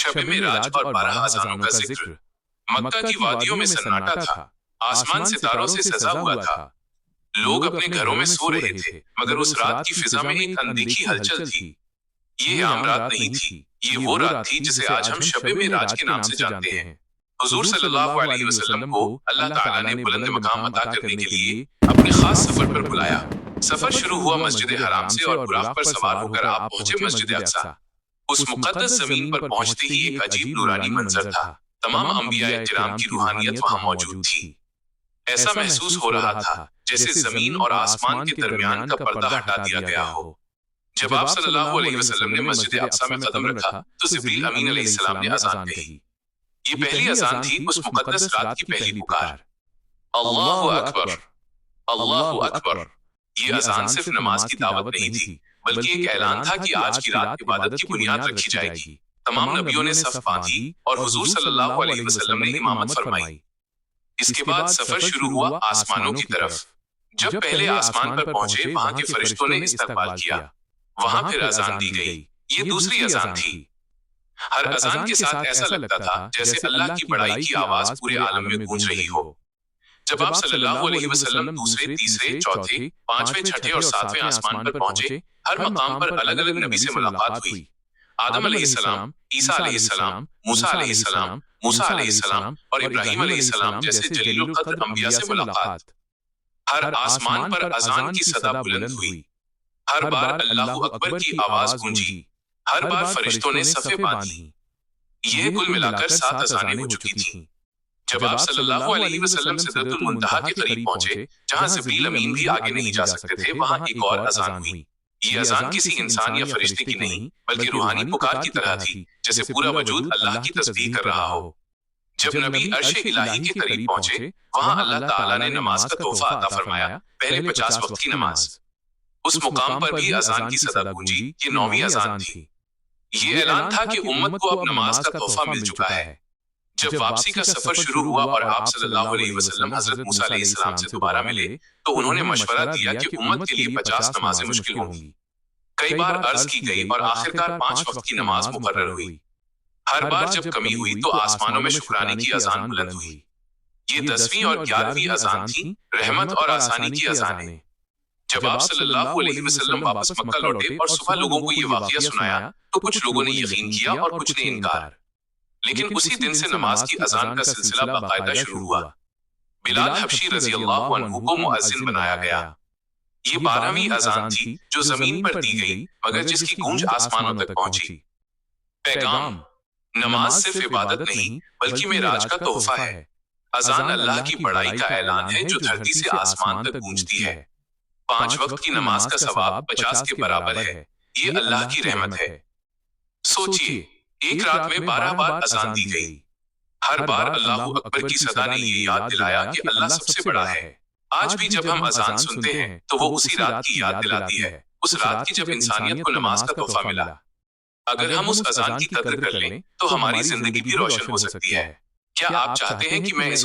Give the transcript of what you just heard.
शब मिराज और 12 अज़ानों का जिक्र। मक्का की वादियों में सन्नाटा था, आसमान सितारों से सजा हुआ था। लोग अपने घरों में सो रहे थे, मगर उस रात की फिजा में एक अनदेखी हलचल थी। ये आम रात नहीं थी, ये वो रात थी जिसे आज हम शब मिराज के नाम से जानते हैं। हुजूर सल्लल्लाहु अलैहि वसल्लम को अल्लाह ताला ने बुलंद मकाम अता करने के लिए अपने खास सफर पर बुलाया। सफर शुरू हुआ मस्जिद हराम से और बुराक पर सवार होकर आप पहुंचे मस्जिद अक्सा। उस मुक़द्दस ज़मीन पर पहुंचते ही एक अजीब नूरानी मंजर था। तमाम अंबिया किराम की रूहानियत वहां मौजूद थी। ऐसा महसूस हो रहा था जैसे जमीन और आसमान के दरमियान का पर्दा हटा दिया गया हो। जब आप सल्लल्लाहु अलैहि वसल्लम ने मस्जिद अक्सा में कदम रखा तो जिब्रील अमीन अलैहिस्सलाम ने अज़ान कही। ये पहली अज़ान थी उस मुक़द्दस रात की पहली पुकार, अल्लाहु अकबर, अल्लाहु अकबर। ये अज़ान सिर्फ नमाज की दावत नहीं थी, बल्कि एक ऐलान था कि आज की रात इबादत की बुनियाद रखी जाएगी। तमाम नबियों ने सफ बांधी और हुजूर सल्लल्लाहु अलैहि वसल्लम ने इमामत फरमाई। इसके बाद सफर शुरू हुआ आसमानों की तरफ। जब पहले आसमान पर पहुंचे, वहां के फरिश्तों ने इस्तकबाल किया। वहां फिर अज़ान दी गई। ये दूसरी अज़ान थी। हर अज़ान के साथ ऐसा लगता था जैसे अल्लाह की बड़ाई की आवाज पूरे आलम में गूंज रही हो। जब आप सल्लल्लाहु अलैहि वसल्लम दूसरे, तीसरे, चौथे, पांचवें, छठे और सातवें आसमान पर पहुंचे, हर मकाम पर अलग-अलग नबी से मुलाकात हुई। आदम अलैहिस्सलाम, ईसा अलैहिस्सलाम, मूसा अलैहिस्सलाम, मूसा अलैहिस्सलाम और इब्राहीम अलैहिस्सलाम जैसे जलीलुल क़द्र अंबिया से मुलाकात। हर आसमान पर अज़ान की सदा बुलंद हुई। हर बार अल्लाहु अकबर की आवाज गूंजी। हर बार फरिश्तों ने सफ़े बांधी। ये कुल मिलाकर 7 अज़ानें हो चुकी थीं। जब आप सल्लल्लाहु अलैहि वसल्लम सिदरतुल मुंतहा के करीब पहुंचे, जहां जिब्रील अमीन भी आगे नहीं जा सकते थे, वहां एक और अज़ान हुई। ये अज़ान किसी इंसान या फरिश्ते की नहीं, बल्कि रूहानी पुकार की तरह थी, जैसे पूरा वजूद अल्लाह की तस्बीह कर रहा हो। जब नबी अर्श इलाही के करीब पहुंचे, वहां अल्लाह ताला ने नमाज का तोहफा अता फरमाया, पहले 50 वक्त की नमाज। उस मुकाम पर भी अज़ान की सदा गूंजी। ये 9वीं अज़ान थी। ये ऐलान था कि उम्मत को अब नमाज का तोहफा मिल चुका है। जब वापसी का सफर शुरू हुआ और आप सल्लल्लाहु अलैहि वसल्लम हजरत मूसा अलैहिस्सलाम से दोबारा मिले, तो उन्होंने मशवरा दिया कि उम्मत के लिए 50 नमाजें मुश्किल होंगी। कई बार अर्ज की गई और आखिरकार 5 वक्त की नमाज मुकर्रर हुई। हर बार जब कमी हुई तो आसमानों में शुक्राने की अज़ान बुलंद हुई। ये 10वीं और 11वीं अज़ान थी, रहमत और आसानी की अज़ानें। जब आप सल्लल्लाहु अलैहि वसल्लम वापस मक्का लौटे और सुबह लोगों को ये वाक़या सुनाया, तो कुछ लोगों ने यकीन किया और कुछ ने इनकार। लेकिन उसी दिन से नमाज की अज़ान का सिलसिला बाकायदा शुरू हुआ। बिलाल हबशी रज़ी अल्लाहु अन्हु को मुअज्जिन बनाया गया। ये 12वीं अज़ान थी जो जमीन पर दी गई, मगर जिसकी गूंज आसमानों तक पहुंची। पैगाम: नमाज सिर्फ इबादत नहीं, बल्कि मेराज का तोहफा है। अज़ान अल्लाह की बड़ाई का ऐलान है जो धरती से आसमान तक गूंजती है। 5 वक्त की नमाज का सवाब 50 के बराबर है। ये अल्लाह की रहमत है। सोचिए, एक रात में 12 बार अज़ान दी गई। हर बार अल्लाहु अकबर की सदा ने ये याद दिलाया कि अल्लाह सबसे बड़ा है। आज भी जब हम अज़ान सुनते हैं तो वो उसी रात की याद दिलाती है, उस रात की जब इंसानियत को नमाज का तोहफा मिला। अगर हम उस अज़ान की कद्र कर लें तो हमारी जिंदगी भी रोशन हो सकती है। क्या आप चाहते हैं कि मैं इस